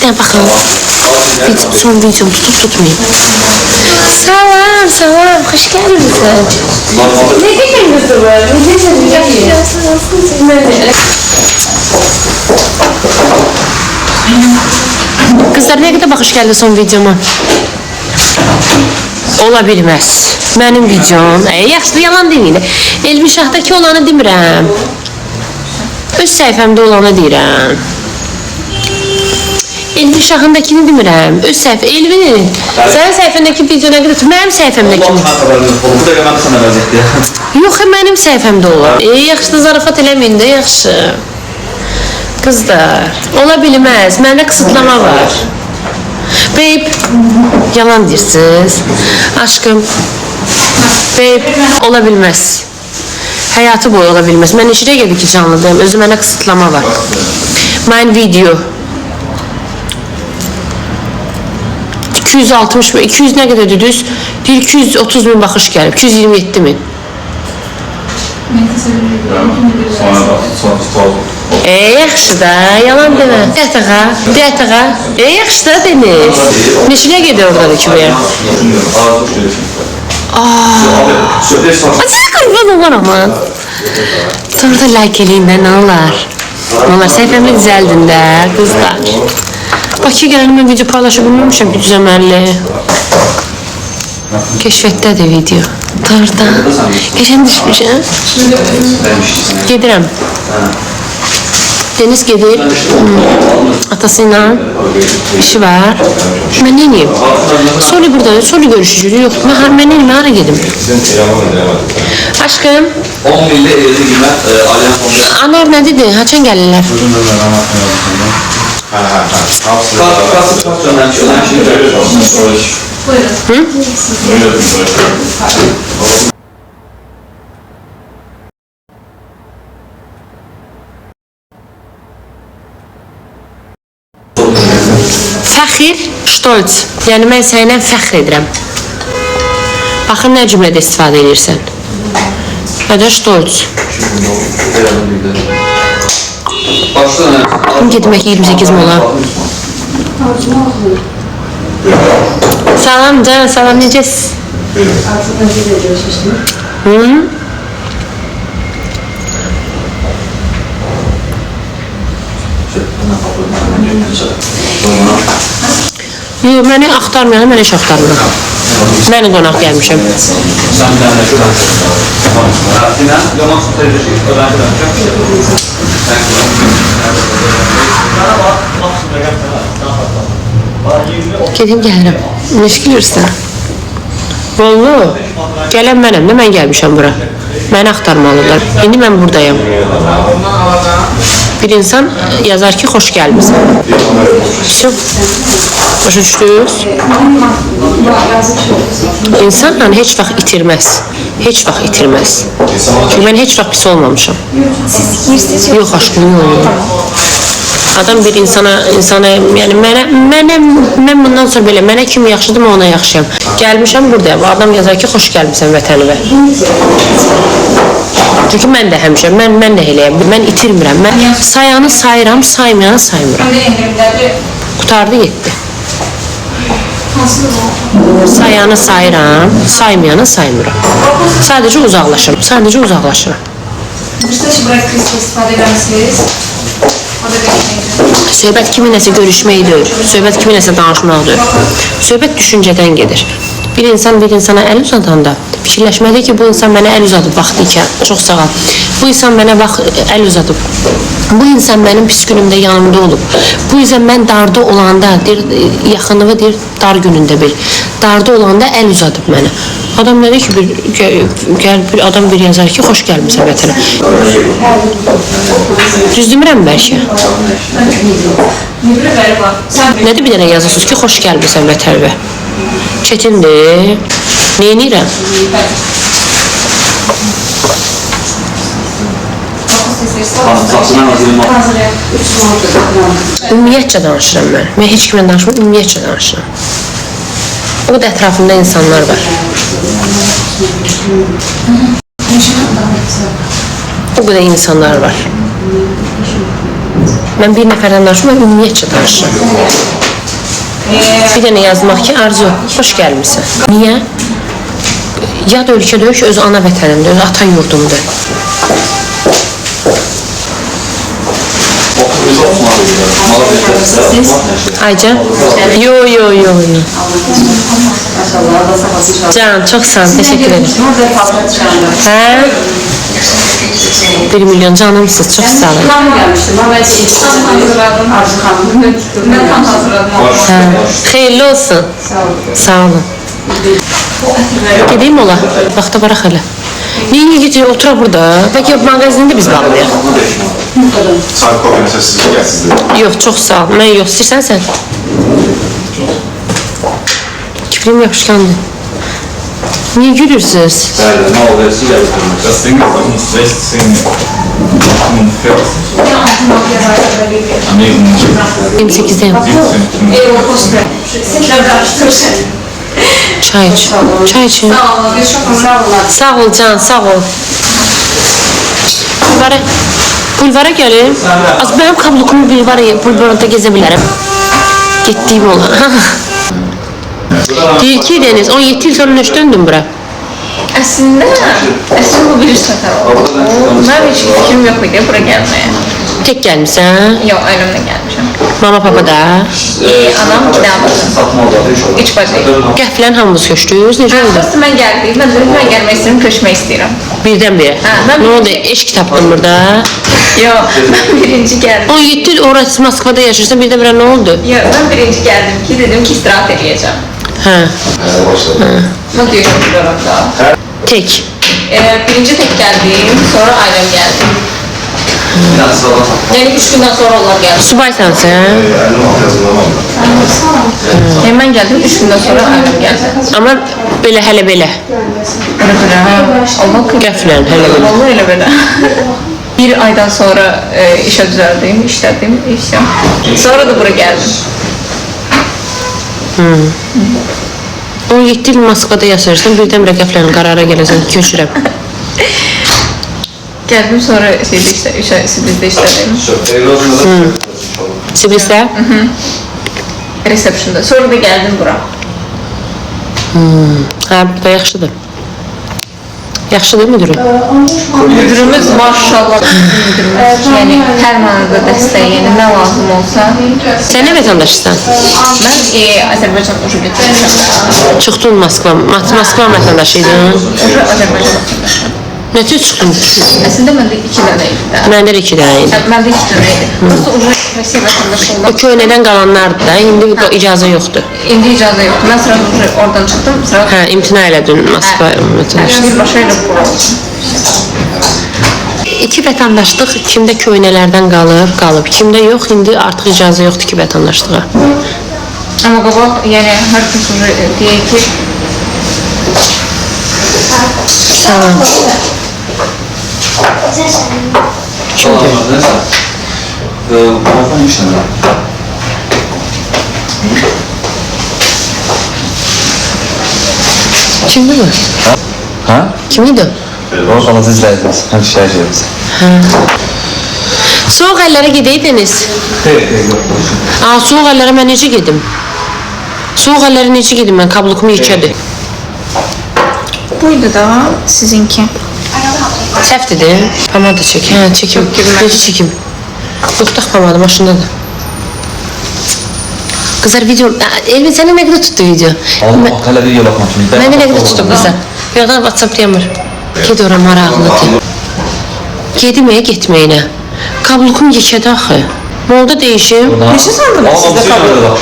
Bir dənə baxın. Son videomu tutup tutmayayım. Salam, salam. Hoş gelmişsin. Ne getirdin var? Kızlar ne kadar bakış geldi son videoma? Ola bilməz. Mənim videom. Yaxşı, yalan demeyin. Elmişahdakı olanı demirəm. Öz səhifəmdə olanı deyirəm. Elmişahındakini demirəm. Öz səhifə. Elvin, sənin səhifəndəki video nə qədər? Mənim səhifəmdəki mi? Yox, mənim səhifəmdə olur. Yaxşı, zarafat eləməyin də, yaxşı. Kızlar, ola bilməz. Məndə kısıtlama var. Babe, yalan deyirsiniz. Aşkım, babe, ola bilməz. Həyatı boyu ola bilməz. Mən işirə geldi ki canlıdayım. Özü mənə kısıtlama var. Mein video 260 bin, 200 nə qədər düz? 230 bin baxış gəlib, 227 bin. Yaxşı da, yalan demə. Deyətəğə. Yaxşı da Deniz. Neşinə gedir orada ki bəyə? Siz qurban olur ama. Sonra da like eləyin də, nə olar? Onlar səhifəmdə düzəldin də, qızlar. Bakıya gələni mən video paylaşa bilməmişəm ki, düzəməlli. Keşfətdədir video. Tarda. Geçən düşmüşəm. Gedirəm. Deniz gedir. Atasıyla işi var. Mən nə edeyim? Sonra burada, sonra görüşürüz. Yox, mən nə edeyim, hara gedim? Aşkım. Anar nə dedi? Haçan gəlirlər? Hı? Fəxir, stolz. Yəni mən sənlə fəxr edirəm. Baxın nə cümlədə istifadə edirsən. Hədə stolz. Getmək 28 mola. Salam canım, salam necəsiz? Yox, məni axtarmayanı mən heç axtarmıram. Mən qonaq gəlmişəm. Gedim gəlirəm. Neşkilirsən? Rollu, gələn mənəm də, mən gəlmişəm bura. Məni axtarmalılar. İndi mən buradayım. Bir insan yazar ki, xoş gəlmişsən. Başa düşdünüz? İnsan heç vaxt itirməz. Heç vaxt itirməz. Çünki mən heç vaxt pis olmamışam. Yox, aşkım, yox. Adam bir insana yəni mən bundan sonra belə, mənə kim yaxşıdır, mən ona yaxşıyam. Gəlmişəm buradayım, adam yazar ki, xoş gəlmişsən vətənimə. Çünki mən də həmişəm, mən də eləyəm, mən itirmirəm. Mən sayanı sayıram, saymayanı saymıram. Qutardı, getdi. Sayanı sayıram, saymayanı saymıram. Sadəcə uzaqlaşıram, sadəcə uzaqlaşıram. Söhbət kiminləsə görüşməkdir, söhbət kiminləsə danışmaqdır. Söhbət düşüncədən gedir. Bir insan bir insana əl uzadanda fikirləşməli ki, bu insan mənə əl uzadıb vaxtı ikən, çox sağ ol. Bu insan mənə əl uzadıb. Bu insan mənim pis günümdə yanımda olub. Bu insan mən darda olanda, yaxınlığı deyir, dar günündə bil. Darda olanda əl uzadıb mənə. Adam nə deyir ki, bir adam bir yazar ki, xoş gəlmişsən vətənə. Düz demirəm bəlkə. Nədir bir dənə yazırsınız ki, xoş gəlmişsən vətənə? Çetindir. Neynirəm? Ümumiyyətcə danışıram mən. Mən heç kimlə danışmam, ümumiyyətcə danışıram. O da ətrafımda insanlar var. O kadar insanlar var. Mən bir nəfərdən danışmam, mən ümumiyyətcə danışıram. Bir dənə yazmaq ki, Arzu, xoş gəlmişsən. Niyə? Yad ölkə deyil ki, öz ana vətənimdir, öz ata yurdumdur. Aycan? Yo. Can, çok sağ ol, teşekkür ederim. Hə? 1 milyon canımsınız, çok sağ olun. Xeyirli olsun. Sağ olun. Gedeyim ola, vaxta baraq hələ. Niye gidiyor, otura burada. Belki mağazinde biz bağlayaq. Sarı kopyanı siz gəlsiniz. Yox, çox sağ ol. Mən yox, istəyirsən sən? Kiprim yapışkandı. Niye gülürsünüz? Bəli, nə oluyor siz gəlsiniz. Das Ding ist uns 16, 28'deyim. Çay iç. Çay için. Sağ ol Can, sağ ol. Bulvara gelin. Az benim kablokumu bulvarda gezebilirim. Gittiğim ola. Değil ki Deniz, 17 yıl sonra neç döndün bura? Əslində bu bir səfər oldu. Mən heç fikrim yox idi bura gəlməyə. Tek gelmişsən? Yox, ailəmlə gəlmişəm. Mama, papa da? Anam, bir də ablasım. Üç bacı. Qəflən hamımız köçdünüz, necə oldu? First mən gəldim, mən dedim mən gəlmək istəyirəm, köçmək istəyirəm. Birdən biri. mən- Ne oldu, eşk tapdın burada? Yox, mən birinci gəldim. 17 il orası Moskvada yaşırsan, birdən-birə nə oldu? Yox, mən birinci gəldim ki, dedim ki, istirahat edəcəm. Hə, Mən düşünürəm da. tek. Birinci tək gəldim, sonra ailəm gəldi. Yəni 3 gündən sonra onlar gəldi. Subaysan sən? Mən gəldim, 3 gündən sonra ailəm gəldi. Amma belə hələ belə. Belə, Allah Qəflən hələ belə. Vallahi elə belə. Bir aydan sonra işə düzəldim, işlədim, işəm. Sonra da bura gəldim. 17 il Moskvada yaşayırsan, birdən-birə qəflən qərara gələcəksən, köçürəm. Gəldim sonra Sibirdə işlədim. Sibirdə? Resepsiyonda. Sonra da gəldim bura. Hə, bu da yaxşıdır. Yaxşıdır müdürüm? Müdürümüz maşallah müdürümüz. Yəni hər mənada dəstək, yəni nə lazım olsa. Sən nə vətəndaşısan? Mən Azərbaycan ucu götürmüşəm. Çıxdın Moskva vətəndaşıydın? Ucu Azərbaycan vətəndaşıyam. Necə çıxdın? Əslində məndə 2 dənə idi də. Məndə də 2 dənə idi. Məndə 2 dənə idi. Prosta ucu Rusiya vətəndaşı O olmaq. köynədən qalanlardır da, indi icazə yoxdur. İndi icazə yoxdur. Mən sıra oradan çıxdım, sıra Hə, imtina elədin Moskva vətəndaşı. birbaşa ilə bura. İki vətəndaşlıq kimdə köynələrdən qalıb, kimdə yox, indi artıq icazə yoxdur ki vətəndaşlığa. Amma qabaq, yəni hər kəs deyək ki, Tamam. Kimdir? Telefon işləmir. Kimdir bu? Ha? Kim idi? O balaca izləyicimiz, həmşə işləyicimiz. Soğuk əllərə gedəydiniz. Soğuk əllərə mən necə gedim? Soğuk əllərə necə gedim mən? Kablokumu yekədir. buydu da sizinki. Səhvdir. Pamada çək. Hə, çəkim. Necə çəkim? Yoxdur pamada, maşındadır. Kızlar video... Elvin səni nə qədər tutdu video? Allah hələ video baxmaq kimi. Mən nə qədər tutdu kızlar? Yoxdan WhatsApp demir. Ged ora maraqlıdır. Gedməyə getməyinə. Kablokum yekədə axı. Molda deyişim. Neçə sandınız sizdə kablo?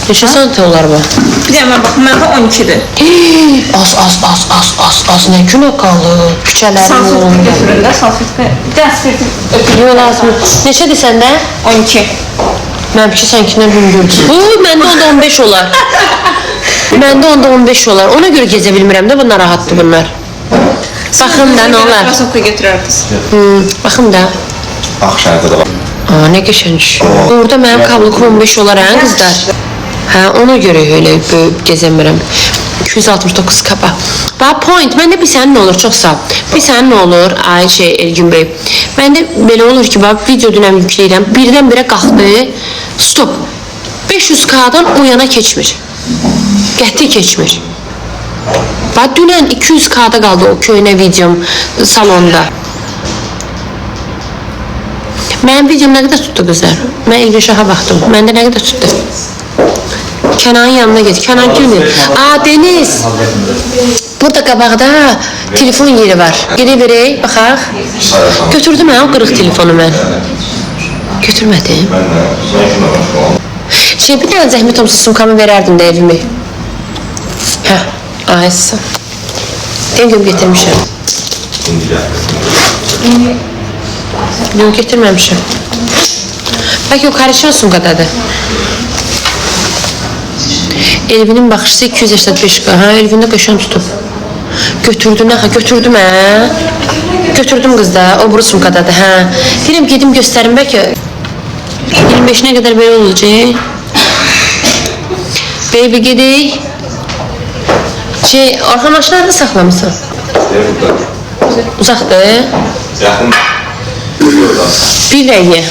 Neçə santı olar bu? Bir də mən baxım, məndə 12-dir. Az nə günə qalıb? Küçələrin Salfetka yolunda. götürün də, salfetka. Bir də spirtin ötürün. Yox lazım. Neçədir səndə? 12. Mənimki sənkindən hündürdür. Məndə onda 15 olar. Məndə onda 15 olar. Ona görə gezə bilmirəm də, bu narahatdır bunlar. Baxın da, nə olar? Krasovka götürərdiniz. Baxın da. Axşarda da var. Nə qəşəng. Orada mənim kablokum 15 olar, hə qızlar? Hə, ona görə elə böyük gəzəmirəm. 269 kapa. Bax point, məndə bir sənin nə olur, çox sağ. Bir sənin nə olur, ay Ergün bəy. Məndə belə olur ki, bax video dünəm yükləyirəm, birdən-birə qalxdı. Stop. 500K'dan o yana keçmir. Qəti keçmir. Bax dünən 200K'da qaldı o köynə videom salonda. Mənim videom nə qədər tutdu qızlar? Mən İlgişaha baxdım. Məndə nə qədər tutdu? Kənanın yanına get. Kənan kimdir? Aa, Deniz. Burada qabaqda telefon yeri var. Gedib verək, baxaq. Götürdüm mən o qırıq telefonu mən. Götürmədim. Bir dənə zəhmət olmasa sumkamı verərdim də evimi. Hə, ayısı. Deyim gün getirmişəm. Yox, getirməmişəm. Bəlkə o karışan sumkadadır. Elvinin baxışısı 285 qı. Hə, Elvində qəşən tutub. Götürdün, hə, götürdüm, hə. Götürdüm qız da, o buru sumkadadır, hə. Deyirəm, gedim göstərim, bəlkə 25-nə qədər belə olacaq. Baby, gedək. Orhan aşağıda saxlamısan? Uzaqdır. Yaxın. Bir dəqiqə.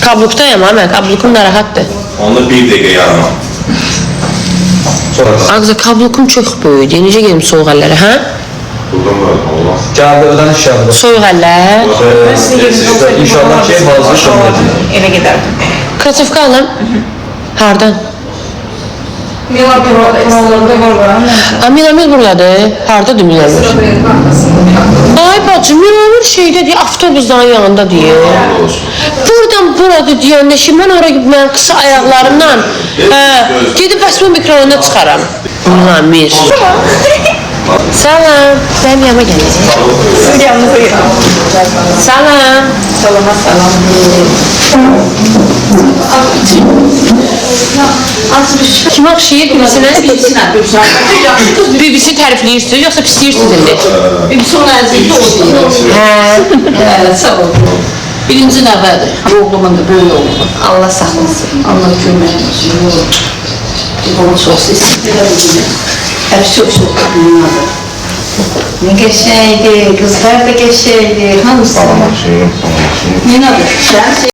Kablukdayım, mən, kablukum narahatdır. Onda bir dəqiqə yarama. Ağzı kablukum çox böyüdür. Necə gedim soğuq əllərə, hə? Buradan var, olmaz. Gəldi ödəniş gəldi. Soğuq əllər. İnşallah ki, hazır şöyle. Eve giderdim. Kratifka alım. Hardan? Milamir buradadır. Hardadır Milamir? Ay bacım, Milamir şeydədir, avtobusdan yanında deyir. Buradan buradır deyəndə ki, mən oraya mən qısa ayaqlarımdan gedib bəsmə mikrofonuna çıxaram. Milamir. Salam. Benim yanıma gelin. Sizin yanınıza girin. Salam. Salama salam. Kim oxşayır birisine? Bibisi tərifləyirsiniz, yoxsa pisləyirsiniz indi? Bibisi onun əzizli oldu. Sağ ol. Birinci nəvədir. Oğlumun da böyük oğlu. Allah saxlasın. Allah kömək olsun. Onu çox istəyir. Hər çox dünyadır. Ne geçeydi, kızlar da geçeydi, hamısı. Nenadır?